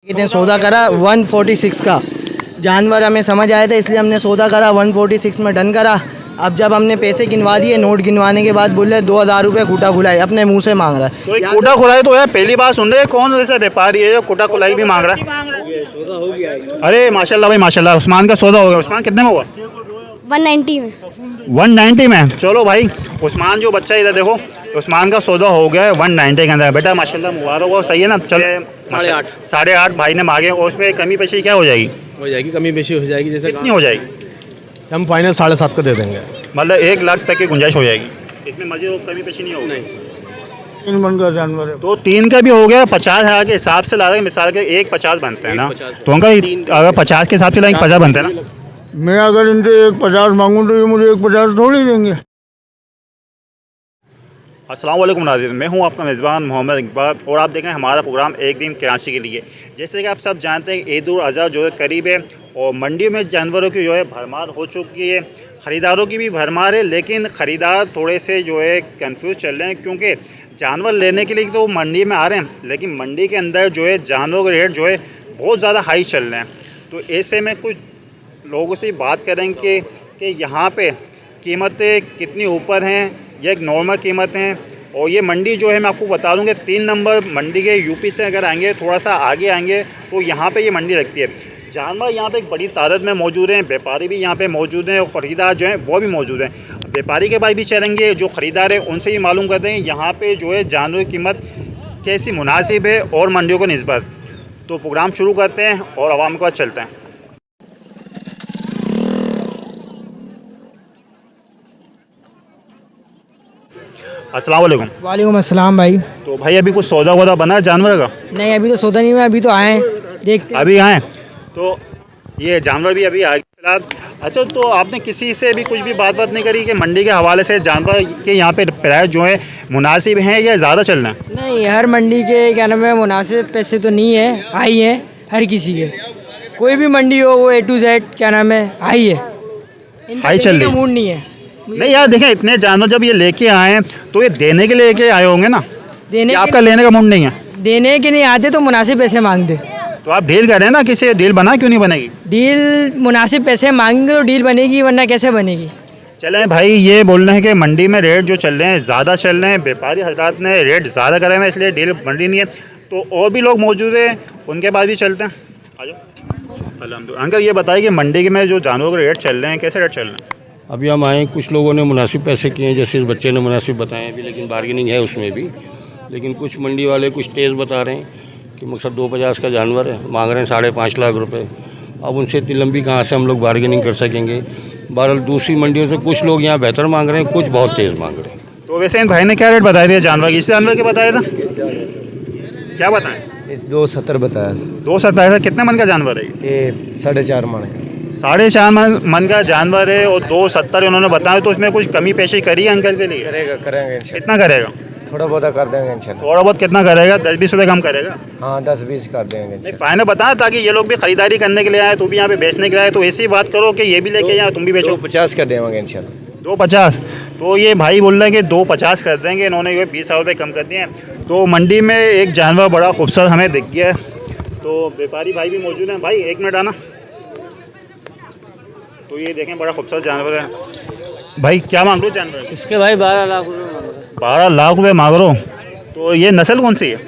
कितने सौदा करा 146 का जानवर हमें समझ आया था, इसलिए हमने सौदा करा 146 में डन करा। अब जब हमने पैसे गिनवा दिए, नोट गिनवाने के बाद बोले 2000 रुपये कूटा खुलाई, अपने मुंह से मांग रहा है। तो एक कूटा खुलाई तो है, पहली बार सुन रहे हैं। कौन ऐसा व्यापारी है जो कूटा खुलाई भी मांग रहा है? अरे माशाल्लाह भाई माशाल्लाह, उस्मान का सौदा हो गया। उस्मान कितने में हुआ? 190 में। 190 में। चलो भाई, उस्मान जो बच्चा इधर देखो, उस्मान का सौदा हो गया है 190 के अंदर। बेटा माशाल्लाह मुबारक हो, सही है ना? चलो 8.5 भाई ने मांगे, और उसमें कमी पेशी क्या हो जाएगी? हो जाएगी, कमी बेशी हो जाएगी। जैसे कितनी हो जाएगी? हम फाइनल 7.5 का दे देंगे। मतलब 1 लाख तक की गुंजाइश हो जाएगी, इसमें मजे और कमी पेशी नहीं होगी। 3 मन का जानवर है। तो 3 का भी हो गया। 50,000 के हिसाब से ला रहे हैं, मिसाल के 1.50 बनते हैं ना, तो उनका अगर 50 के हिसाब से लाएंगे 50 बनते हैं ना। मैं अगर इनसे 150 मांगूँ तो ये मुझे 150 थोड़ी देंगे। अस्सलाम वालेकुम नाज़रीन, मैं हूं आपका मेज़बान मोहम्मद इकबाल और आप देख रहे हैं हमारा प्रोग्राम एक दिन कराची के लिए। जैसे कि आप सब जानते हैं ईद उल अज़हा जो है करीब है, और मंडी में जानवरों की जो है भरमार हो चुकी है, ख़रीदारों की भी भरमार है। लेकिन ख़रीदार थोड़े से जो है कंफ्यूज चल रहे हैं, क्योंकि जानवर लेने के लिए तो मंडी में आ रहे हैं, लेकिन मंडी के अंदर जो है जानवरों के रेट जो है बहुत ज़्यादा हाई चल रहे हैं। तो ऐसे में कुछ लोगों से बात करेंगे कि यहाँ पे कीमतें कितनी ऊपर हैं या एक नॉर्मल कीमत हैं। और ये मंडी जो है मैं आपको बता दूँ कि 3 नंबर मंडी के यूपी से अगर आएंगे, थोड़ा सा आगे आएंगे तो यहाँ पे ये मंडी लगती है। जानवर यहाँ पे एक बड़ी तादाद में मौजूद हैं, व्यापारी भी यहाँ पे मौजूद हैं और ख़रीदार जो हैं वो भी मौजूद हैं। व्यापारी के पास भी चलेंगे, जो ख़रीदार है उनसे ही मालूम करते हैं यहाँ पे जो है जानवर की कीमत कैसी मुनासिब है और मंडियों को निस्बत। तो प्रोग्राम शुरू करते हैं और आवाम के पास चलते हैं। अस्सलाम वालेकुम। वालेकुम अस्सलाम भाई। तो भाई अभी कुछ सौदा वौदा बना है जानवर का? नहीं, अभी तो सौदा नहीं हुआ, अभी तो आए देखते अभी आए तो ये जानवर भी अभी आए फिलहाल। अच्छा, तो आपने किसी से भी कुछ भी बात नहीं करी कि मंडी के हवाले से जानवर के यहाँ पे प्राइस जो है मुनासिब हैं या ज़्यादा चल रहे हैं? नहीं, हर मंडी के क्या नाम है मुनासिब पैसे तो नहीं है, हाई है हर किसी के। कोई भी मंडी हो वो A to Z क्या नाम है हाई है, हाई चल रही है। मूड नहीं है। नहीं यार देखें, इतने जानवर जब ये लेके आए हैं तो ये देने के लेके आए होंगे ना, देने कि आपका लेने का मूड नहीं है? देने के नहीं आते तो मुनासिब पैसे मांगते। तो आप डील कर रहे हैं ना, किसी डील बना क्यों नहीं बनेगी? डील मुनासिब पैसे मांगेंगे तो डील बनेगी, वरना कैसे बनेगी? चलें भाई, ये बोल रहे हैं कि मंडी में रेट जो चल रहे हैं ज़्यादा चल रहे हैं, व्यापारी हजरात ने रेट ज़्यादा करे हैं इसलिए डील बन रही नहीं है। तो और भी लोग मौजूद हैं, उनके पास भी चलते हैं। आ जाओ। अल्हम्दुलिल्लाह। अंकल ये बताइए कि मंडी में जो जानवरों के रेट चल रहे हैं कैसे रेट चल रहे हैं? अभी हम आए, कुछ लोगों ने मुनासिब पैसे किए हैं, जैसे इस बच्चे ने मुनासिब बताए अभी, लेकिन बार्गेनिंग है उसमें भी। लेकिन कुछ मंडी वाले कुछ तेज़ बता रहे हैं कि मकसद 250 का जानवर है, मांग रहे हैं 5.5 लाख रुपए। अब उनसे इतनी लंबी कहाँ से हम लोग बार्गेनिंग कर सकेंगे? बहरहाल दूसरी मंडियों से कुछ लोग यहाँ बेहतर मांग रहे हैं, कुछ बहुत तेज़ मांग रहे हैं। तो वैसे इन भाई ने क्या रेट बताए थे जानवर की? इस जानवर के बताया था क्या बताएं? 270 बताया। 270 था। कितने मन का जानवर है ये 4.5 मन है। 4.5 मन का जानवर है और 270 उन्होंने बताया। तो इसमें कुछ कमी पेशी करी है अंकल के लिए? करेंगे कितना करेगा? थोड़ा बहुत कर देंगे इंशाल्लाह। थोड़ा बहुत कितना करेगा? 10-20 रुपये कम करेगा? हाँ 10-20 कर देंगे। नहीं फाइनल बताया ताकि ये लोग भी खरीदारी करने के लिए आए, तू भी यहाँ पे बेचने के लिए आए, तो ऐसी बात करो कि ये भी लेके आए तुम भी बेचो। 250 का देंगे इंशाल्लाह। 250। तो ये भाई बोल रहे हैं कि 250 कर देंगे, इन्होंने ये 20 रुपये कम कर दिए हैं। तो मंडी में एक जानवर बड़ा खूबसूरत हमें दिख गया है, तो व्यापारी भाई भी मौजूद हैं। भाई 1 मिनट आना। तो ये देखें बड़ा खूबसूरत जानवर है। भाई क्या मांग लो जानवर? इसके भाई 12 लाख रुपये। 12 लाख रुपये मांग रहे हो? तो ये नस्ल कौन सी है?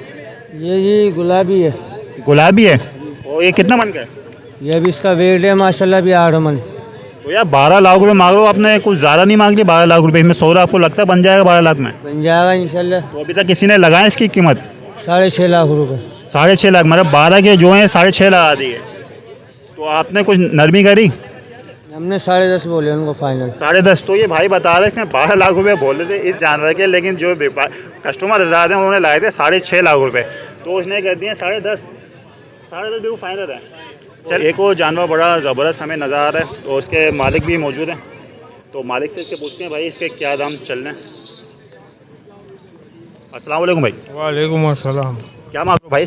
ये गुलाबी है। गुलाबी है। और ये कितना मन का है? ये भी इसका वेट है माशाल्लाह भी 8 मन। तो यार 12 लाख रुपये मांग रहे हो, आपने कुछ ज़्यादा नहीं मांग ली? 12 लाख रुपये में 100 आपको लगता है बन जाएगा 12 लाख में? बन जाएगा इंशाल्लाह। तो अभी तक किसी ने लगाया इसकी कीमत? 6.5 लाख रुपये। 6.5 लाख, मतलब 12 के जो हैं 6.5 लगा दिए। तो आपने कुछ नरमी करी? हमने 10.5 बोले उनको फाइनल। 10.5। तो ये भाई बता रहे इसने 12 लाख रुपए बोले थे इस जानवर के, लेकिन जो कस्टमर ज़्यादा हैं उन्होंने लाए थे 6.5 लाख रुपए, तो उसने कर दिए 10.5। 10.5 बिल्कुल फाइनल है। चल, एक और जानवर बड़ा ज़बरदस्त हमें नज़र आ रहा है, तो उसके मालिक भी मौजूद हैं, तो मालिक से इसके पूछते हैं भाई इसके क्या दाम चल रहे हैं। अस्सलाम वालेकुम भाई। वालेकुम अस्सलाम। क्या मांग रहे हो भाई?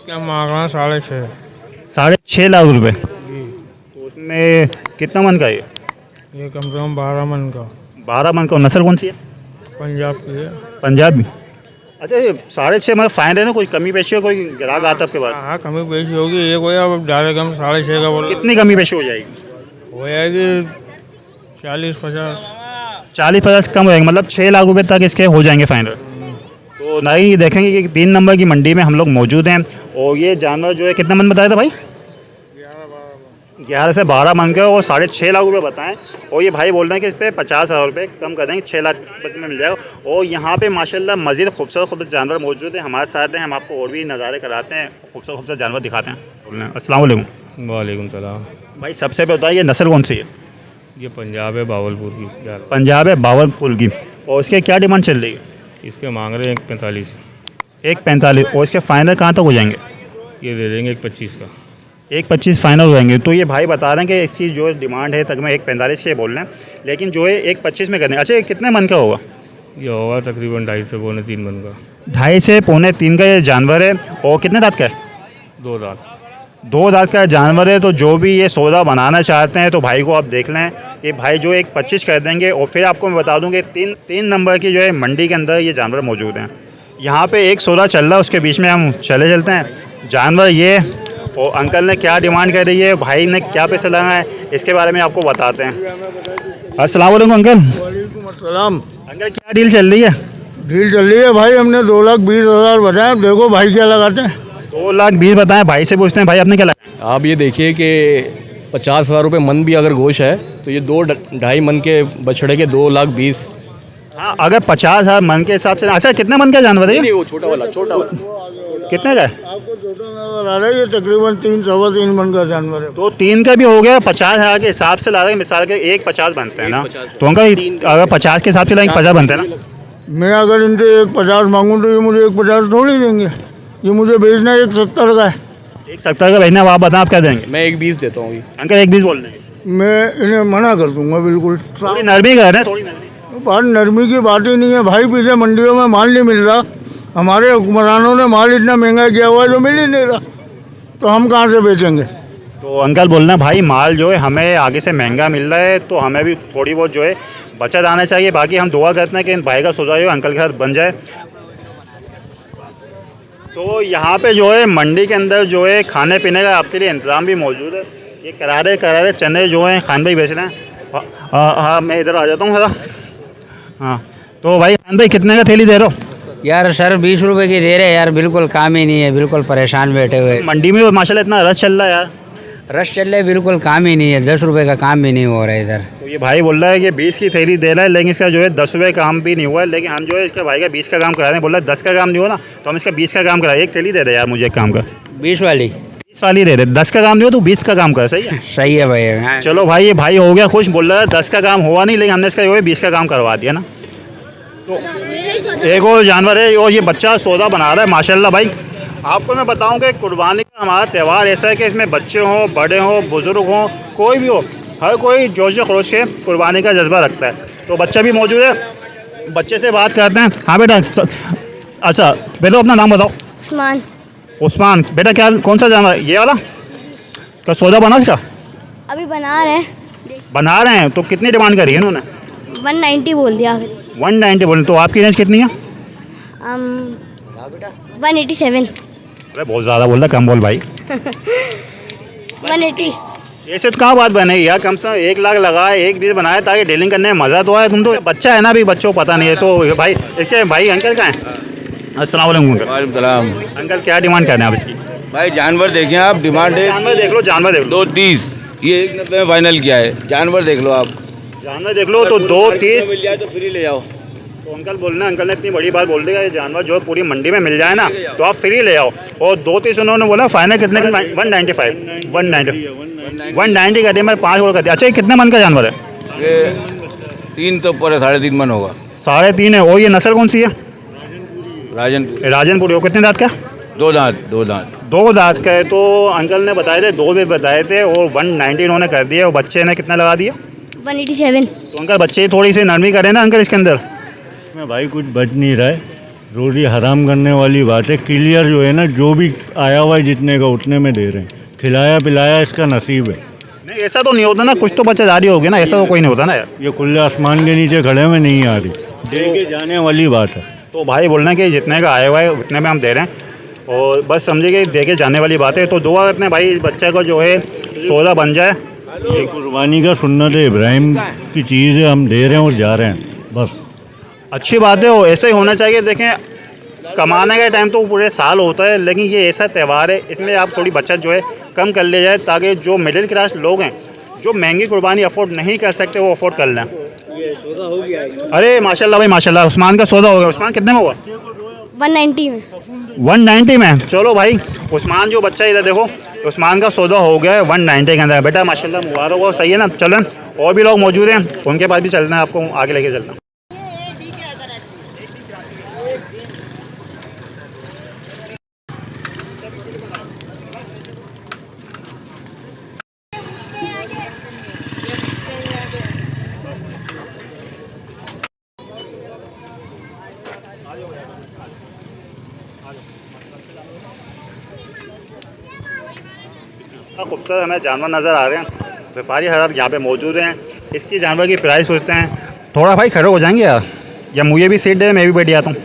क्या मांग रहा है? 6.5। 6.5 लाख रुपये। तो उसमें कितना मन का है ये कम से कम 12 मन का। 12 मन का। नस्ल कौन सी है? पंजाब की है। पंजाबी। अच्छा ये 6.5 मतलब फाइन है ना, कोई कमी पेशी हो, कोई ग्राहक आता है आपके पास? हाँ कमी पेशी होगी, ये कोई अब डायरेक्ट हम 6.5 का बोल कितनी कमी पेशी हो जाएगी? हो जाएगी 40-50। 40-50 कम होएंगे, मतलब 6 लाख रुपए तक इसके हो जाएंगे फाइनल। तो नहीं देखेंगे कि 3 नंबर की मंडी में हम लोग मौजूद हैं और ये जानवर जो है कितना मन बताया था भाई? 11 से 12 मन के और 6.5 लाख रुपए बताएं। और ये भाई बोल रहे हैं कि इस पर 50,000 रुपये कम कर देंगे, 6 लाख रुपये में मिल जाएगा। और यहाँ पे माशाल्लाह मज़ीद खूबसूरत जानवर मौजूद हैं। हमारे साथ हैं, हम आपको और भी नज़ारे कराते हैं, खूबसूरत जानवर दिखाते हैं। अस्सलाम वालेकुम। वालेकुम सलाम। भाई सबसे पहले बताइए नस्ल कौन सी है? ये पंजाब है, बावलपुर की। पंजाब है, बावलपुर की। और इसके क्या डिमांड चल रही है? इसके मांग रहे हैं 1.45। 1.45। और इसके फाइनल कहाँ तक हो जाएंगे? ये दे देंगे 1.25 का। 1.25 फाइनल हो जाएंगे। तो ये भाई बता रहे हैं कि इसकी जो डिमांड है तक में 1.45 से बोल रहे हैं, लेकिन जो है 1.25 में करने। अच्छा ये कितने मन का होगा? ये होगा तकरीबन 2.5 से पौने 3 मन का। 2.5 से पौने 3 का ये जानवर है। और कितने दांत का है? 2 दांत। 2 दांत का जानवर है। तो जो भी ये सौदा बनाना चाहते हैं तो भाई को आप देख लें, ये भाई जो 1.25 कर देंगे। और फिर आपको मैं बता दूं कि 3 नंबर की जो है मंडी के अंदर ये जानवर मौजूद हैं। यहाँ पे एक सौदा चल रहा है, उसके बीच में हम चलते हैं। जानवर ये और अंकल ने क्या डिमांड कर रही है, भाई ने क्या पैसे लगाए, इसके बारे में आपको बताते हैं। अस्सलाम वालेकुम अंकल। वालेकुम अस्सलाम। अंकल क्या डील चल रही है? डील चल रही है भाई, हमने 2,20,000 बताया, देखो भाई क्या लगाते हैं। 2,20,000 बताएं, भाई से पूछते हैं भाई आपने क्या लगाया? आप ये देखिए कि 50,000 रुपये मन भी अगर गोश्त है तो ये 2-2.5 मन के बछड़े के 2,20,000। हाँ अगर 50,000 मन के हिसाब से। अच्छा कितने मन का जानवर है ये? नहीं वो छोटा वाला कितने का है? आपको छोटा नजर आ रहा है, ये तकरीबन 3-3.25 मन का जानवर है। तो 3 का भी हो गया। 50,000 के हिसाब से ला रहे हैं, मिसाल के 1.50 बनते हैं ना, तो अंकल अगर 50 के हिसाब से लाएंगे 50 बनते हैं ना। मैं अगर इनसे 1.50 मांगूँ तो ये मुझे 1.50 थोड़ी देंगे, ये मुझे बेचना 1.70 का है। 1.70 का भेजना, आप बताएं आप क्या देंगे? मैं 1.20 देता हूँ। अंकल 1.20 बोल रहे हैं। मैं इन्हें मना कर दूंगा बिल्कुल। थोड़ी नरमी कर रहे हैं, थोड़ी नरमी। बात नरमी की बात ही नहीं है भाई, पीछे मंडियों में माल नहीं मिल रहा, हमारे हुक्मरानों ने माल इतना महंगा किया हुआ है जो मिल ही नहीं रहा, तो हम कहाँ से बेचेंगे? तो अंकल बोल रहे हैं भाई माल जो है हमें आगे से महंगा मिल रहा है, तो हमें भी थोड़ी बहुत जो है बचत आना चाहिए। बाकी हम दुआ करते हैं कि इन भाई का सौदा जो अंकल के साथ बन जाए। तो यहाँ पे जो है मंडी के अंदर जो है खाने पीने का आपके लिए इंतज़ाम भी मौजूद है। ये करारे चने जो हैं खान भाई बेच रहे हैं। हाँ मैं इधर आ जाता हूँ ज़रा। हाँ तो भाई खान भाई कितने का थैली दे रहे हो? यार सर 20 रुपए की दे रहे हैं यार, बिल्कुल काम ही नहीं है, बिल्कुल परेशान बैठे हुए। मंडी में माशाल्लाह इतना रश चल रहा है यार। रश चल रहे, बिल्कुल काम ही नहीं है, 10 रुपए का काम भी नहीं हो रहा है इधर। तो ये भाई बोल रहा है कि 20 की थैली दे रहा है, लेकिन इसका जो है 10 रुपये काम भी नहीं हुआ है। लेकिन हम जो है इसका भाई का 20 का काम करा रहे हैं। बोल रहा है 10 का काम नहीं हुआ ना, तो हम इसका 20 का काम कराए। एक थैली दे दे यार मुझे एक काम कर। 20 वाली 20 वाली दे दे, 10 का काम नहीं हो तो 20 का काम कर। सही है? सही है भाई। हाँ। चलो भाई ये भाई हो गया खुश, बोल रहा है 10 का काम हुआ नहीं, लेकिन हमने इसका जो है 20 का काम करवा दिया ना। तो एक और जानवर है और ये बच्चा सौदा बना रहा है माशाल्लाह। भाई आपको मैं बताऊं कि कुर्बानी का हमारा त्यौहार ऐसा है कि इसमें बच्चे हों, बड़े हों, बुज़ुर्ग हों, कोई भी हो, हर कोई जोश खरोश से कुर्बानी का जज्बा रखता है। तो बच्चा भी मौजूद है, बच्चे से बात करते हैं। हाँ बेटा, अच्छा बेटा अपना नाम बताओ। उस्मान। उस्मान बेटा क्या कौन सा जानवर है ये वाला? क्या सौदा बना इसका? अभी बना रहे हैं। बना रहे हैं। तो कितनी डिमांड करी है इन्होंने? 190 बोल दिया आखिरी। 190 बोले। तो आपकी रेंज कितनी है? 187। अरे बहुत ज़्यादा बोल रहा, कम बोल भाई। 180। ऐसे तो कहाँ बात बनेगी यार, कम से कम 1 लाख लगाए, 1 बनाए ताकि डीलिंग करने में मज़ा तो आए। तुम तो बच्चा है ना, अभी बच्चों को पता नहीं है। तो भाई इसके भाई अंकल कहाँ हैं? अस्सलाम वालेकुम अंकल। वालेकुम सलाम। अंकल क्या डिमांड करने हैं आप इसकी? भाई जानवर देखें आप, डिमांड है जानवर देख लो, जानवर देख लो। 2.30, ये 1.90 में फाइनल किया है। जानवर देख लो आप, जानवर देख लो तो 2.30 मिल जाए तो फ्री ले जाओ। तो अंकल बोल रहे हैं, अंकल ने इतनी बड़ी बात बोल दी है, ये जानवर जो है पूरी मंडी में मिल जाए ना तो आप फ्री ले आओ। और 2.30 उन्होंने बोला, फाइनल कितने का? 190 कर दिया, मैं 5 और कर दिया। अच्छा ये कितने मन का जानवर है? ये 3 तो ऊपर है, 3.5 मन होगा। 3.5 है। और ये नस्ल कौन सी है? राजनपुर। राजनपुर। वो कितने दांत का? 2 दांत। 2 दांत। 2 दांत का है। तो अंकल ने बताए थे 2 भी बताए थे और 190 इन्होंने कर दिया। और बच्चे ने कितना लगा दिया? 187। तो अंकल बच्चे थोड़ी सी नरमी करें ना अंकल इसके अंदर। इसमें भाई कुछ बच नहीं रहा है, रोज़ी हराम करने वाली बात है। क्लियर जो है ना, जो भी आया हुआ है जितने का उतने में दे रहे हैं, खिलाया पिलाया इसका नसीब है। नहीं ऐसा तो नहीं होता ना, कुछ तो बच्चेदारी होगी ना, ऐसा तो कोई नहीं होता ना यार। ये खुले आसमान के नीचे खड़े में नहीं आ रही, दे के जाने वाली बात है। तो भाई बोलना कि जितने का आया हुआ है उतने में हम दे रहे हैं, और बस समझिए कि दे के जाने वाली बात है। तो दुआ करते हैं भाई इस बच्चे को जो है सौदा बन जाए। ये कुर्बानी का सुन्नत इब्राहिम की चीज़ है, हम दे रहे हैं और जा रहे हैं, बस अच्छी बात है, और ऐसा ही होना चाहिए। देखें, कमाने का टाइम तो पूरे साल होता है, लेकिन ये ऐसा त्यौहार है, इसमें आप थोड़ी बचत जो है कम कर ले जाए, ताकि जो मिडिल क्लास लोग हैं जो महंगी कुर्बानी अफोर्ड नहीं कर सकते वो अफोर्ड कर लें। अरे माशाल्लाह भाई माशाल्लाह, उस्मान का सौदा हो गया। उस्मान कितने में हुआ? 190 में। 190 में। चलो भाई, उस्मान जो बच्चा इधर देखो, उस्मान का सौदा हो गया है 190 के अंदर। बेटा माशाल्लाह मुबारक हो, सही है ना। चलें, और भी लोग मौजूद हैं, उनके पास भी चलना है, आपको आगे लेके चलना। खूबसूरत हमें जानवर नज़र आ रहे हैं, व्यापारी हज़रात यहाँ पे मौजूद हैं। इसकी जानवर की प्राइस पूछते हैं। थोड़ा भाई खड़े हो जाएंगे यार, या मुझे भी सीट दे, मैं भी बैठ जाता हूँ।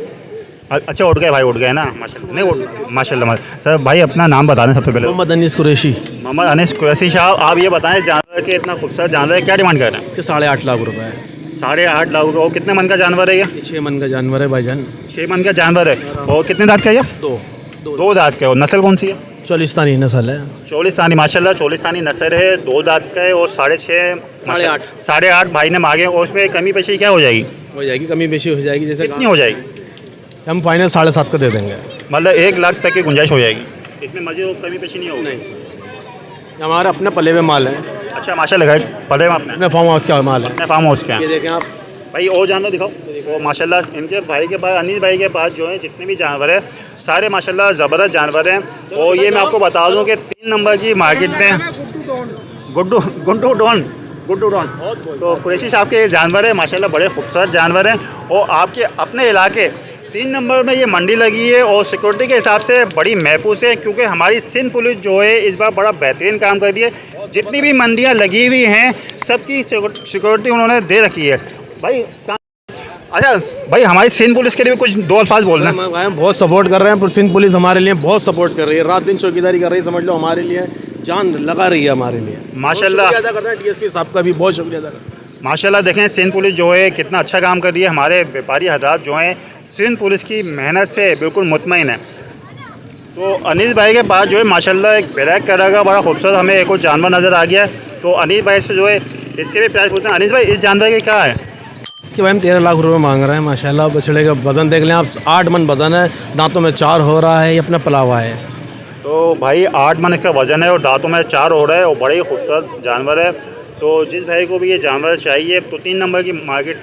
अच्छा उठ गए भाई, उठ गए ना, माशाल्लाह। नहीं उठ, माशाल्लाह। सर भाई अपना नाम बता दें सबसे पहले। मोहम्मद अनीस कुरैशी। मोहम्मद अनीस कुरैशी साहब, आप ये बताएं जानवर के इतना खूबसूरत जानवर है, क्या डिमांड कर रहे हैं? 8.5 लाख रुपए है। 8.5 लाख रुपये। और कितने मन का जानवर है ये? 6 मन का जानवर है भाईजान। 6 मन का जानवर है। और कितने दांत का है ये? 2 दांत का। और नस्ल कौन सी है? चोलिस्तानी नस्ल है। चोलिस्तानी, माशाल्लाह चोलिस्तानी नस्ल है, 2 दांत का है और 6.5 8.5 भाई ने मांगे। और उसमें कमी पेशी क्या हो जाएगी? हो जाएगी, कमी बेशी हो जाएगी। जैसे कितनी हो जाएगी? हम फाइनल 7.5 का दे देंगे। मतलब 1 लाख तक की गुंजाइश हो जाएगी, इसमें मजे और कमी पेशी नहीं होगी। हमारा अपने पले में माल है। अच्छा माशाल्लाह, पले में अपने फार्म हाउस का माल है। अपने फार्म हाउस के ये देखें आप भाई। और जानवर दिखाओ। वो माशाल्लाह इनके भाई के पास, अनीस भाई के पास जो है जितने भी जानवर है सारे माशाल्लाह ज़बरदस्त जानवर हैं। और ये मैं आपको बता दूं कि 3 नंबर की मार्केट में गुड्डू डॉन तो कुरैशी साहब के जानवर है माशाल्लाह, बड़े खूबसूरत जानवर हैं। और आपके अपने इलाके 3 नंबर में ये मंडी लगी है, और सिक्योरिटी के हिसाब से बड़ी महफूज है, क्योंकि हमारी सिंध पुलिस जो है इस बार बड़ा बेहतरीन काम कर दिया है। जितनी भी मंडियाँ लगी हुई हैं सबकी सिक्योरिटी उन्होंने दे रखी है भाई। अच्छा भाई, हमारी सिंध पुलिस के लिए भी कुछ 2 अल्फाज बोलना है। हम बहुत सपोर्ट कर रहे हैं, सिंध पुलिस हमारे लिए बहुत सपोर्ट कर रही है, रात दिन चौकीदारी कर रही है, समझ लो हमारे लिए जान लगा रही है हमारे लिए। माशाल्लाह अदा करते हैं डीएसपी साहब का भी बहुत शुक्रिया अदा करते हैं। माशाल्लाह देखें सिंध पुलिस जो है कितना अच्छा काम कर रही है। हमारे व्यापारी हज़रात जो हैं सिंध पुलिस की मेहनत से बिल्कुल मुतमईन है। तो अनीस भाई के पास जो है माशाल्लाह एक ब्लैक कलर का बड़ा खूबसूरत हमें एक और जानवर नज़र आ गया। तो अनीस भाई से जो है इसके भी प्राइस पूछते हैं। अनीस भाई, इस जानवर के क्या है? इसके भाई हम 13 लाख रुपए मांग रहे हैं। माशाल्लाह बछड़े का वज़न देख लें आप, 8 मन वज़न है, दांतों में 4 हो रहा है, ये अपना पला हुआ है। तो भाई 8 मन इसका वज़न है और दांतों में 4 हो रहा है, और बड़े ही खूबसूरत जानवर है। तो जिस भाई को भी ये जानवर चाहिए तो 3 नंबर की मार्केट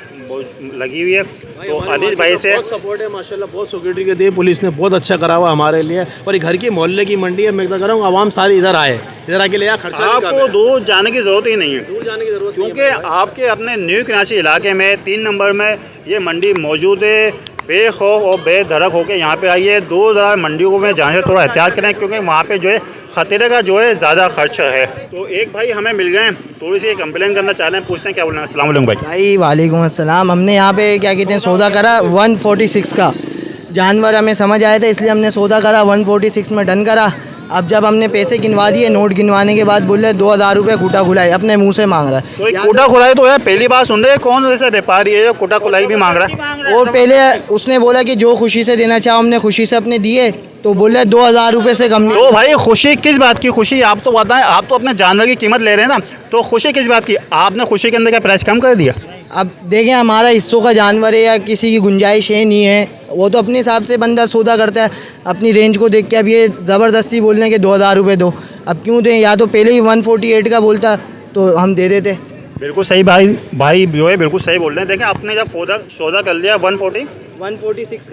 लगी हुई है। तो अनिल भाई से बहुत सपोर्ट है माशाल्लाह, बहुत सिक्योरिटी के दिए पुलिस ने, बहुत अच्छा करा हुआ हमारे लिए। और ये घर की मोहल्ले की मंडी है, मैं कर रहा हूँ आवाम सारी इधर आए, इधर आके ले आए, खर्चा आपको दूर जाने की ज़रूरत ही नहीं है, दूर जाने की ज़रूरत, क्योंकि आपके अपने न्यू कराची इलाके में 3 नंबर में ये मंडी मौजूद है। बेखौफ और बेधड़क होकर यहाँ पे आइए। दूर दराज मंडियों में जाने से थोड़ा एहतियात करें, क्योंकि वहाँ पे जो है ख़तरे का जो है ज़्यादा खर्च है। तो एक भाई हमें मिल गए, थोड़ी सी कंप्लेन करना चाह रहे हैं, पूछते हैं क्या बोलना है। अस्सलाम वालेकुम भाई। वालेकुम अस्सलाम। हमने यहाँ पे क्या कहते हैं सौदा करा 146 का जानवर, हमें समझ आया था इसलिए हमने सौदा करा 146 में डन करा। अब जब हमने पैसे गिनवा दिए, नोट गिनवाने के बाद बोल रहे 2000 रुपये कूटा खुलाई, अपने मुंह से मांग रहा है। तो कूटा खुलाई तो है, पहली बार सुन रहे हैं। कौन ऐसा व्यापारी है जो कूटा खुलाई भी मांग रहा है? और पहले उसने बोला कि जो खुशी से देना चाहो, हमने खुशी से अपने दिए, तो बोले 2000 रुपये से कम। तो भाई खुशी किस बात की खुशी, आप तो बताएं। आप तो अपने जानवर की कीमत ले रहे हैं ना, तो खुशी किस बात की? आपने खुशी के अंदर क्या प्राइस कम कर दिया? अब देखें, हमारा हिस्सों का जानवर है या किसी की गुंजाइश है नहीं है, वो तो अपने हिसाब से बंदा सौदा करता है अपनी रेंज को देख के। अब ये ज़बरदस्ती बोल रहे हैं कि 2000 रुपये दो, अब क्यों दें? या तो पहले ही 148 का बोलता तो हम दे देते। बिल्कुल सही भाई जो है बिल्कुल सही बोल रहे हैं। देखें आपने जब सौदा कर लिया 146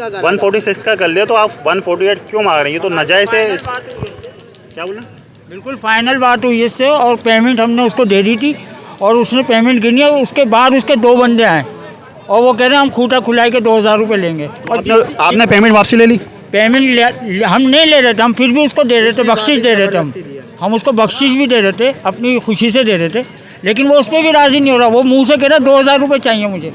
का कर लिया, तो आप 148 क्यों मांग रहे हैं? ये तो नाजायज़ है। क्या बोल रहे हैं? बिल्कुल फाइनल बात हुई इससे, और पेमेंट हमने उसको दे दी थी, और उसने पेमेंट गिनी है। उसके बाद उसके 2 बंदे आए और वो कह रहे हैं हम खूटा खुलाई के 2000 रुपये लेंगे। और आपने पेमेंट वापसी ले ली? पेमेंट हम नहीं ले रहे थे, हम फिर भी उसको दे रहे थे, बख्शिश दे रहे थे। हम उसको बख्शिश भी दे रहे थे, अपनी खुशी से दे रहे थे, लेकिन वो उस पर भी राज़ी नहीं हो रहा। वो मुंह से कह रहा 2000 रुपये चाहिए मुझे।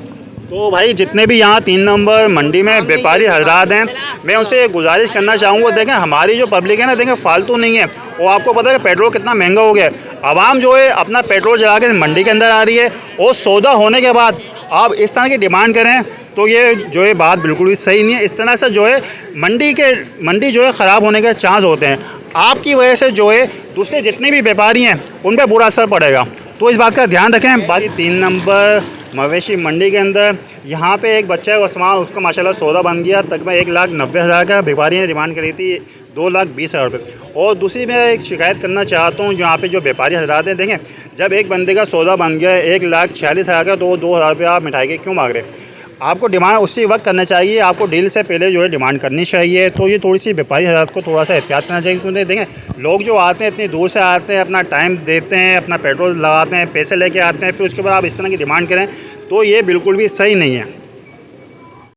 तो भाई जितने भी यहाँ 3 नंबर मंडी में व्यापारी हजरात हैं, मैं उनसे गुजारिश करना चाहूँगा, देखें हमारी जो पब्लिक है ना, देखें फालतू नहीं है। और आपको पता है कि पेट्रोल कितना महंगा हो गया है। आवाम जो है अपना पेट्रोल जला के मंडी के अंदर आ रही है, और सौदा होने के बाद आप इस तरह की डिमांड करें तो ये जो है बात बिल्कुल भी सही नहीं है। इस तरह से जो है मंडी जो है ख़राब होने के चांस होते हैं। आपकी वजह से जो है दूसरे जितने भी व्यापारी हैं उन पर बुरा असर पड़ेगा, तो इस बात का ध्यान रखें। बाकी 3 नंबर मवेशी मंडी के अंदर यहाँ पे एक बच्चा है उस्मान, उसका माशाल्लाह सौदा बन गया तकरीबन 1,90,000 का। व्यापारी ने डिमांड करी थी 2,20,000 रुपये। और दूसरी मैं एक शिकायत करना चाहता हूँ, यहाँ पे जो व्यापारी हजरात हैं, देखें जब एक बंदे का सौदा बन गया 1,46,000 का, तो वो 2,000 रुपये आप मिठाई के क्यों मांग रहे हैं? आपको डिमांड उसी वक्त करना चाहिए, आपको डील से पहले जो है डिमांड करनी चाहिए। तो ये थोड़ी सी व्यापारी हजरात को थोड़ा सा एहतियात करना चाहिए, क्योंकि देखें लोग जो आते हैं इतनी दूर से आते हैं, अपना टाइम देते हैं, अपना पेट्रोल लगाते हैं, पैसे लेके आते हैं, फिर उसके बाद आप इस तरह की डिमांड करें तो ये बिल्कुल भी सही नहीं है।